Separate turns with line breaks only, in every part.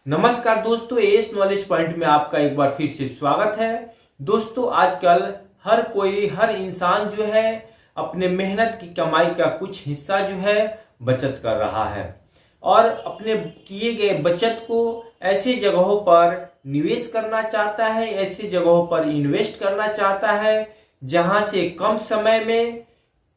नमस्कार दोस्तों, S knowledge point में आपका एक बार फिर से स्वागत है। दोस्तों, आजकल हर इंसान जो है अपने मेहनत की कमाई का कुछ हिस्सा जो है बचत कर रहा है और अपने किए गए बचत को ऐसी जगहों पर निवेश करना चाहता है, ऐसी जगहों पर इन्वेस्ट करना चाहता है जहां से कम समय में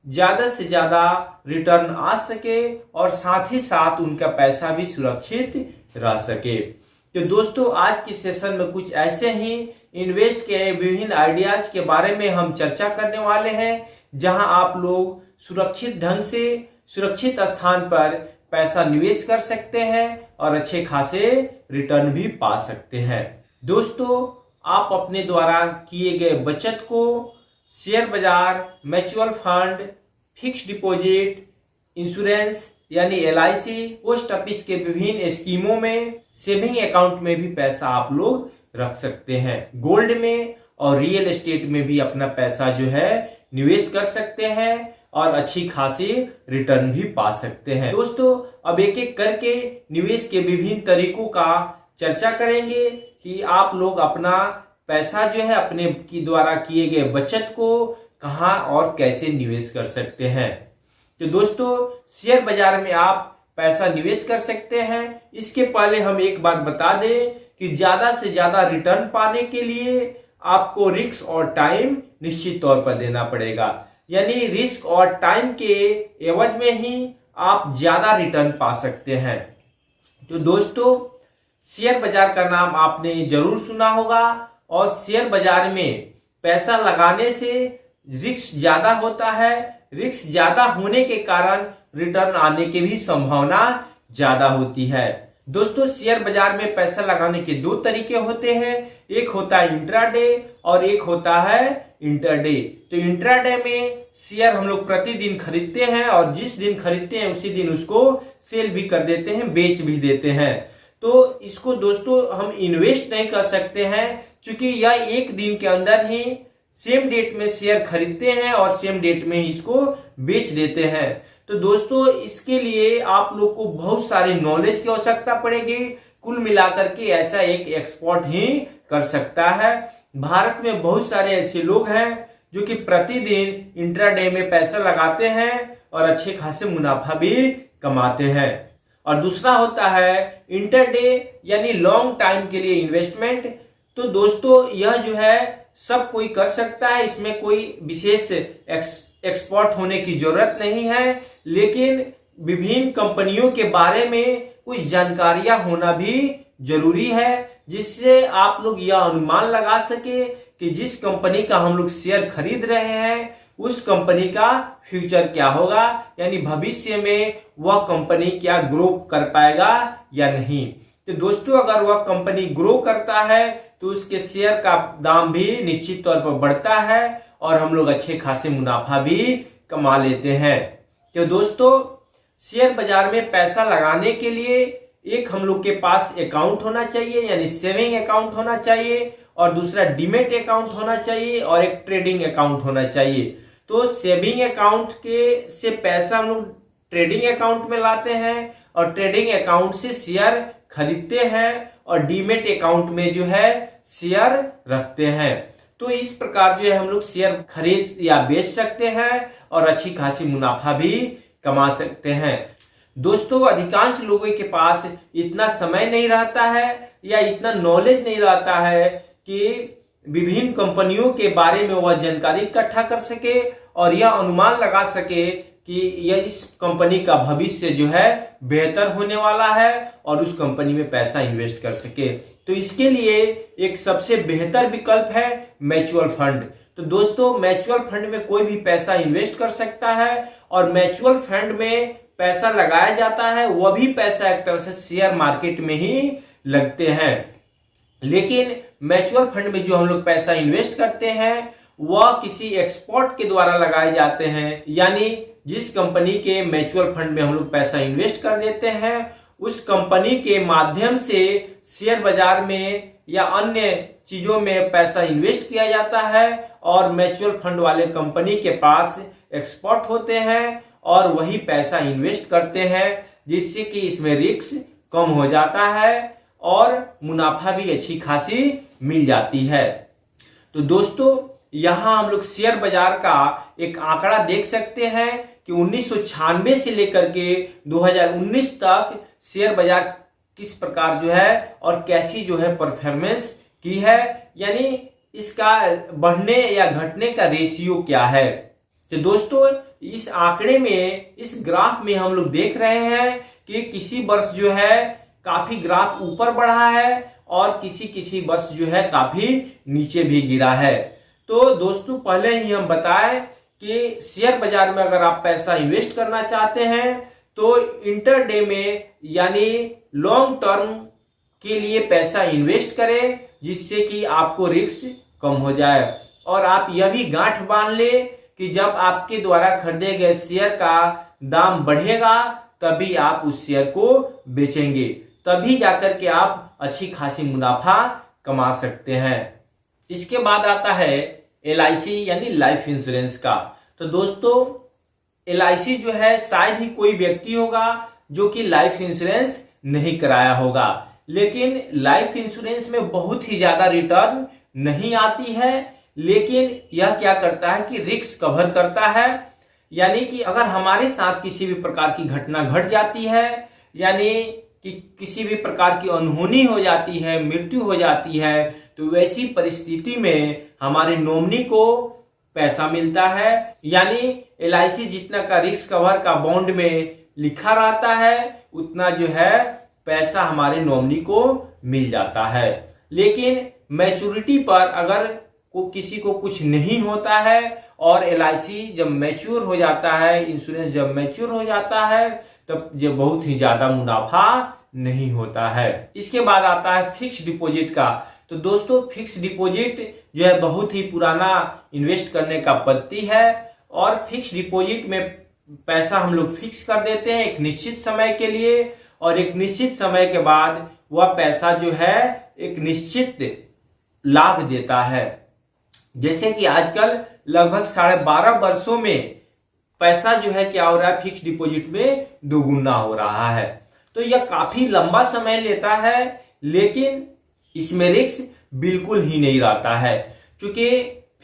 ज्यादा से ज्यादा रिटर्न आ सके और साथ ही साथ उनका पैसा भी सुरक्षित रह सके। तो दोस्तों, आज के सेशन में कुछ ऐसे ही इन्वेस्ट के विभिन्न आइडियाज के बारे में हम चर्चा करने वाले हैं जहां आप लोग सुरक्षित ढंग से सुरक्षित स्थान पर पैसा निवेश कर सकते हैं और अच्छे खासे रिटर्न भी पा सकते हैं। दोस्तों, आप अपने द्वारा किए गए बचत को शेयर बाजार, mutual fund, fix deposit, insurance यानी LIC, पोस्ट ऑफिस के विभिन्न स्कीमों में, सेविंग अकाउंट में भी पैसा आप लोग रख सकते हैं। गोल्ड में और रियल एस्टेट में भी अपना पैसा जो है निवेश कर सकते हैं और अच्छी खासी रिटर्न भी पा सकते हैं। दोस्तों, अब एक एक करके निवेश के विभिन्न तरीकों का चर्चा करेंगे कि आप लोग अपना पैसा जो है अपने की द्वारा किए गए बचत को कहां और कैसे निवेश कर सकते हैं। तो दोस्तों, शेयर बाजार में आप पैसा निवेश कर सकते हैं। इसके पहले हम एक बात बता दें कि ज्यादा से ज्यादा रिटर्न पाने के लिए आपको रिस्क और टाइम निश्चित तौर पर देना पड़ेगा, यानी रिस्क और टाइम के एवज में ही आप ज्यादा रिटर्न पा सकते हैं। तो दोस्तों, शेयर बाजार का नाम आपने जरूर सुना होगा और शेयर बाजार में पैसा लगाने से रिस्क ज्यादा होता है। रिस्क ज्यादा होने के कारण रिटर्न आने की भी संभावना ज्यादा होती है। दोस्तों, शेयर बाजार में पैसा लगाने के दो तरीके होते हैं, एक होता है इंट्राडे और एक होता है इंटरडे। तो इंट्राडे में शेयर हम लोग प्रतिदिन खरीदते हैं और जिस दिन खरीदते हैं उसी दिन उसको सेल भी कर देते हैं, बेच भी देते हैं। तो इसको दोस्तों हम इन्वेस्ट नहीं कर सकते हैं क्योंकि यह एक दिन के अंदर ही सेम डेट में शेयर खरीदते हैं और सेम डेट में ही इसको बेच देते हैं। तो दोस्तों, इसके लिए आप लोग को बहुत सारे नॉलेज की आवश्यकता पड़ेगी। कुल मिलाकर के ऐसा एक एक्सपर्ट ही कर सकता है। भारत में बहुत सारे ऐसे लोग हैं जो कि प्रतिदिन इंट्राडे में पैसा लगाते हैं और अच्छे खासे मुनाफा भी कमाते हैं। और दूसरा होता है इंटरडे यानी लॉन्ग टाइम के लिए इन्वेस्टमेंट। तो दोस्तों, यह जो है सब कोई कर सकता है, इसमें कोई विशेष एक्सपर्ट होने की जरूरत नहीं है, लेकिन विभिन्न कंपनियों के बारे में कुछ जानकारियां होना भी जरूरी है जिससे आप लोग यह अनुमान लगा सके कि जिस कंपनी का हम लोग शेयर खरीद रहे हैं उस कंपनी का फ्यूचर क्या होगा, यानी भविष्य में वह कंपनी क्या ग्रो कर पाएगा या नहीं। तो दोस्तों, अगर वह कंपनी ग्रो करता है तो उसके शेयर का दाम भी निश्चित तौर पर बढ़ता है और हम लोग अच्छे खासे मुनाफा भी कमा लेते हैं। तो दोस्तों, शेयर बाजार में पैसा लगाने के लिए एक हम लोग के पास अकाउंट होना चाहिए, यानी सेविंग अकाउंट होना चाहिए, और दूसरा डीमेट अकाउंट होना चाहिए और एक ट्रेडिंग अकाउंट होना चाहिए। तो सेविंग अकाउंट के से पैसा हम लोग ट्रेडिंग अकाउंट में लाते हैं और ट्रेडिंग अकाउंट से शेयर खरीदते हैं और डीमेट अकाउंट में जो है शेयर रखते हैं। तो इस प्रकार जो है हम लोग शेयर खरीद या बेच सकते हैं और अच्छी खासी मुनाफा भी कमा सकते हैं। दोस्तों, अधिकांश लोगों के पास इतना समय नहीं रहता है या इतना नॉलेज नहीं रहता है कि विभिन्न कंपनियों के बारे में वह जानकारी इकट्ठा कर सके और यह अनुमान लगा सके कि यह इस कंपनी का भविष्य जो है बेहतर होने वाला है और उस कंपनी में पैसा इन्वेस्ट कर सके। तो इसके लिए एक सबसे बेहतर विकल्प है म्यूचुअल फंड। तो दोस्तों, म्यूचुअल फंड में कोई भी पैसा इन्वेस्ट कर सकता है और म्यूचुअल फंड में पैसा लगाया जाता है, वह भी पैसा एक तरह से शेयर मार्केट में ही लगते हैं। लेकिन म्यूचुअल फंड में जो हम लोग पैसा इन्वेस्ट करते हैं वह किसी एक्सपर्ट के द्वारा लगाए जाते हैं, यानी जिस कंपनी के म्यूचुअल फंड में हम लोग पैसा इन्वेस्ट कर देते हैं उस कंपनी के माध्यम से शेयर बाजार में या अन्य चीजों में पैसा इन्वेस्ट किया जाता है और म्यूचुअल फंड वाले कंपनी के पास एक्सपर्ट होते हैं और वही पैसा इन्वेस्ट करते हैं, जिससे कि इसमें रिस्क कम हो जाता है और मुनाफा भी अच्छी खासी मिल जाती है। तो दोस्तों यहां हम लोग शेयर बाजार का एक आंकड़ा देख सकते हैं कि 1996 से लेकर के 2019 तक शेयर बाजार किस प्रकार जो है और कैसी जो है परफॉर्मेंस की है, यानी इसका बढ़ने या घटने का रेशियो क्या है। तो दोस्तों इस आंकड़े में, इस ग्राफ में हम लोग देख रहे हैं कि किसी वर्ष जो है काफी ग्राफ ऊपर बढ़ा है और किसी वर्ष जो है काफी नीचे भी गिरा है। तो दोस्तों पहले ही हम बताएं कि शेयर बाजार में अगर आप पैसा इन्वेस्ट करना चाहते हैं तो इंटरडे में यानी लॉन्ग टर्म के लिए पैसा इन्वेस्ट करें, जिससे कि आपको रिस्क कम हो जाए। और आप यह भी गांठ बांध ले कि जब आपके द्वारा खरीदे गए शेयर का दाम बढ़ेगा तभी आप उस शेयर को बेचेंगे, तभी जाकर के आप अच्छी खासी मुनाफा कमा सकते हैं। इसके बाद आता है LIC यानी लाइफ इंश्योरेंस का। तो दोस्तों LIC जो है शायद ही कोई व्यक्ति होगा जो कि लाइफ इंश्योरेंस नहीं कराया होगा, लेकिन लाइफ इंश्योरेंस में बहुत ही ज्यादा रिटर्न नहीं आती है, लेकिन यह क्या करता है कि रिस्क कवर करता है। यानी कि अगर हमारे साथ किसी भी प्रकार की घटना घट जाती है, यानी कि किसी भी प्रकार की अनहोनी हो जाती है, मृत्यु हो जाती है, तो वैसी परिस्थिति में हमारे नॉमिनी को पैसा मिलता है। यानी LIC जितना का रिस्क कवर का बॉन्ड में लिखा रहता है उतना जो है पैसा हमारे नॉमिनी को मिल जाता है। लेकिन मैच्योरिटी पर अगर किसी को कुछ नहीं होता है और LIC जब मैच्योर हो जाता है, इंश्योरेंस जब मैच्योर हो जाता है, तब ये बहुत ही ज्यादा मुनाफा नहीं होता है। इसके बाद आता है फिक्स डिपॉजिट का। तो दोस्तों फिक्स डिपॉजिट जो है बहुत ही पुराना इन्वेस्ट करने का पद्धति है और फिक्स डिपॉजिट में पैसा हम लोग फिक्स कर देते हैं एक निश्चित समय के लिए, और एक निश्चित समय के बाद वह पैसा जो है एक निश्चित लाभ देता है। जैसे कि आजकल लगभग 12.5 वर्षों में पैसा जो है क्या हो रहा है, फिक्स डिपॉजिट में दोगुना हो रहा है। तो यह काफी लंबा समय लेता है, लेकिन इसमें रिस्क बिल्कुल ही नहीं रहता है, क्योंकि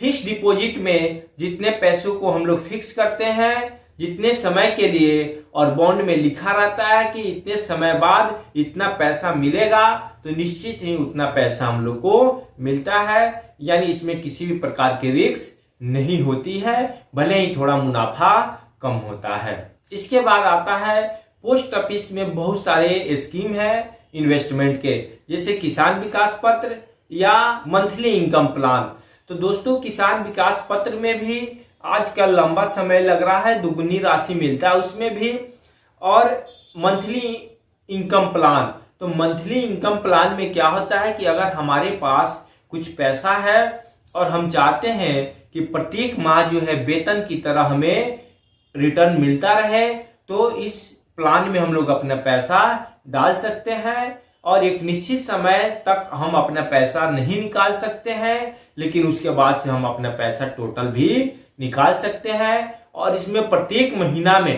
फिक्स डिपॉजिट में जितने पैसों को हम लोग फिक्स करते हैं जितने समय के लिए, और बॉन्ड में लिखा रहता है कि इतने समय बाद इतना पैसा मिलेगा, तो निश्चित ही उतना पैसा हम लोग को मिलता है। यानी इसमें किसी भी प्रकार की रिस्क नहीं होती है, भले ही थोड़ा मुनाफा कम होता है। इसके बाद आता है पोस्ट ऑफिस में बहुत सारे स्कीम है इन्वेस्टमेंट के, जैसे किसान विकास पत्र या मंथली इनकम प्लान। तो दोस्तों किसान विकास पत्र में भी आजकल लंबा समय लग रहा है, दुगुनी राशि मिलता है उसमें भी। और मंथली इनकम प्लान, तो मंथली इनकम प्लान में क्या होता है कि अगर हमारे पास कुछ पैसा है और हम चाहते हैं कि प्रत्येक माह जो है वेतन की तरह हमें रिटर्न मिलता रहे, तो इस प्लान में हम लोग अपना पैसा डाल सकते हैं और एक निश्चित समय तक हम अपना पैसा नहीं निकाल सकते हैं, लेकिन उसके बाद से हम अपना पैसा टोटल भी निकाल सकते हैं। और इसमें प्रत्येक महीना में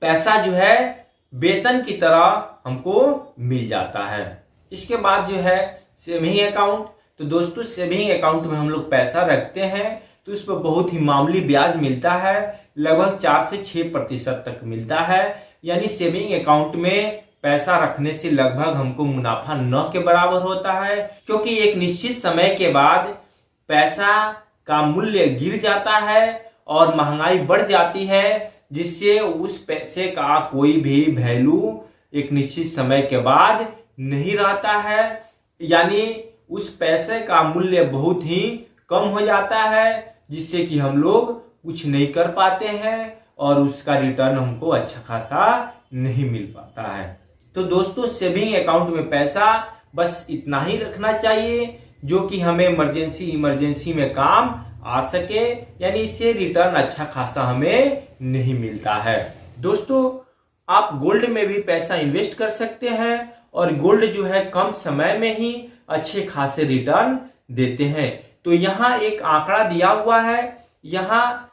पैसा जो है वेतन की तरह हमको मिल जाता है। इसके बाद जो है सेविंग अकाउंट। तो दोस्तों सेविंग अकाउंट में हम लोग पैसा रखते हैं तो इस पर बहुत ही मामूली ब्याज मिलता है, लगभग 4 से 6% तक मिलता है। यानी सेविंग अकाउंट में पैसा रखने से लगभग हमको मुनाफा न के बराबर होता है, क्योंकि एक निश्चित समय के बाद पैसा का मूल्य गिर जाता है और महंगाई बढ़ जाती है, जिससे उस पैसे का कोई भी वैल्यू एक निश्चित समय के बाद नहीं रहता है। यानी उस पैसे का मूल्य बहुत ही कम हो जाता है, जिससे कि हम लोग कुछ नहीं कर पाते हैं और उसका रिटर्न हमको अच्छा खासा नहीं मिल पाता है। तो दोस्तों सेविंग अकाउंट में पैसा बस इतना ही रखना चाहिए जो कि हमें इमरजेंसी में काम आ सके, यानी इससे रिटर्न अच्छा खासा हमें नहीं मिलता है। दोस्तों आप गोल्ड में भी पैसा इन्वेस्ट कर सकते हैं और गोल्ड जो है कम समय में ही अच्छे खासे रिटर्न देते हैं। तो यहाँ एक आंकड़ा दिया हुआ है, यहाँ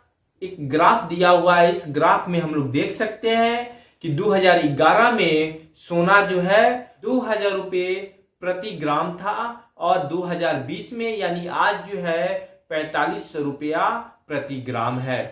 एक ग्राफ दिया हुआ है। इस ग्राफ में हम लोग देख सकते हैं कि 2011 में सोना जो है 2000 रुपये प्रति ग्राम था और 2020 में यानी आज जो है 4500 रुपया प्रति ग्राम है।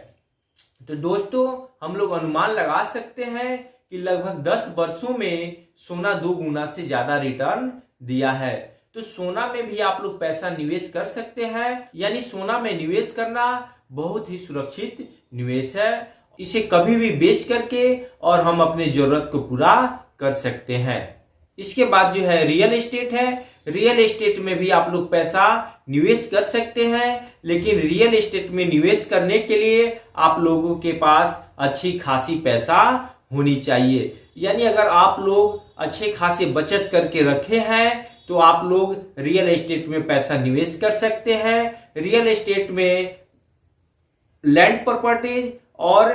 तो दोस्तों हम लोग अनुमान लगा सकते हैं कि लगभग 10 वर्षों में सोना 2 गुना से ज्यादा रिटर्न दिया है। तो सोना में भी आप लोग पैसा निवेश कर सकते हैं, यानी सोना में निवेश करना बहुत ही सुरक्षित निवेश है। इसे कभी भी बेच करके और हम अपने जरूरत को पूरा कर सकते हैं। इसके बाद जो है रियल एस्टेट है। रियल एस्टेट में भी आप लोग पैसा निवेश कर सकते हैं, लेकिन रियल एस्टेट में निवेश करने के लिए आप लोगों के पास अच्छी खासी पैसा होनी चाहिए। यानी अगर आप लोग अच्छे खासे बचत करके रखे हैं तो आप लोग रियल एस्टेट में पैसा निवेश कर सकते हैं। रियल एस्टेट में लैंड प्रॉपर्टीज और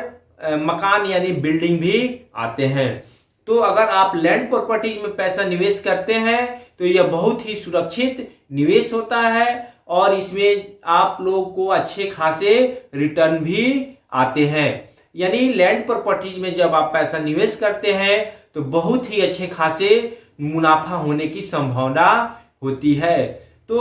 मकान यानी बिल्डिंग भी आते हैं। तो अगर आप लैंड प्रॉपर्टीज में पैसा निवेश करते हैं तो यह बहुत ही सुरक्षित निवेश होता है और इसमें आप लोग को अच्छे खासे रिटर्न भी आते हैं। यानी लैंड प्रॉपर्टीज में जब आप पैसा निवेश करते हैं तो बहुत ही अच्छे खासे मुनाफा होने की संभावना होती है। तो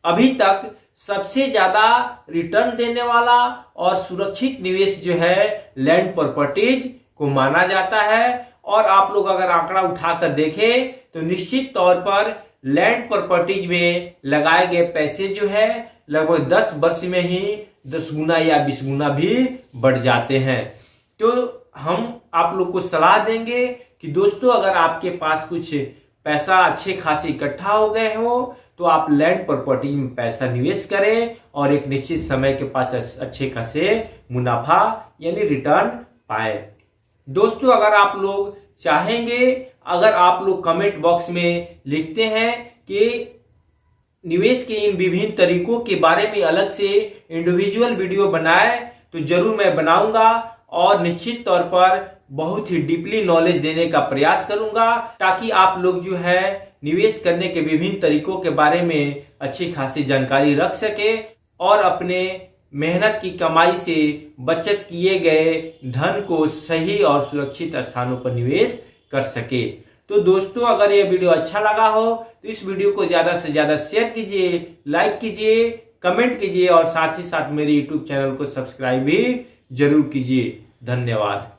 अभी तक सबसे ज्यादा रिटर्न देने वाला और सुरक्षित निवेश जो है लैंड प्रॉपर्टीज को माना जाता है। और आप लोग अगर आंकड़ा उठाकर देखें तो निश्चित तौर पर लैंड प्रॉपर्टीज में लगाए गए पैसे जो है लगभग 10 वर्ष में ही 10 गुना या 20 गुना भी बढ़ जाते हैं। तो हम आप लोग को सलाह देंगे कि दोस्तों अगर आपके पास कुछ पैसा अच्छे खासे इकट्ठा हो गए हो तो आप लैंड प्रॉपर्टी में पैसा निवेश करें और एक निश्चित समय के पास अच्छे खासे मुनाफा यानी रिटर्न पाए। दोस्तों अगर आप लोग चाहेंगे, अगर आप लोग कमेंट बॉक्स में लिखते हैं कि निवेश के इन विभिन्न तरीकों के बारे में अलग से इंडिविजुअल वीडियो बनाए तो जरूर मैं बनाऊंगा और निश्चित तौर पर बहुत ही डीपली नॉलेज देने का प्रयास करूंगा ताकि आप लोग जो है निवेश करने के विभिन्न तरीकों के बारे में अच्छी खासी जानकारी रख सके और अपने मेहनत की कमाई से बचत किए गए धन को सही और सुरक्षित स्थानों पर निवेश कर सके। तो दोस्तों अगर ये वीडियो अच्छा लगा हो तो इस वीडियो को ज्यादा से ज्यादा शेयर कीजिए, लाइक कीजिए, कमेंट कीजिए और साथ ही साथ मेरे YouTube चैनल को सब्सक्राइब भी जरूर कीजिए। धन्यवाद।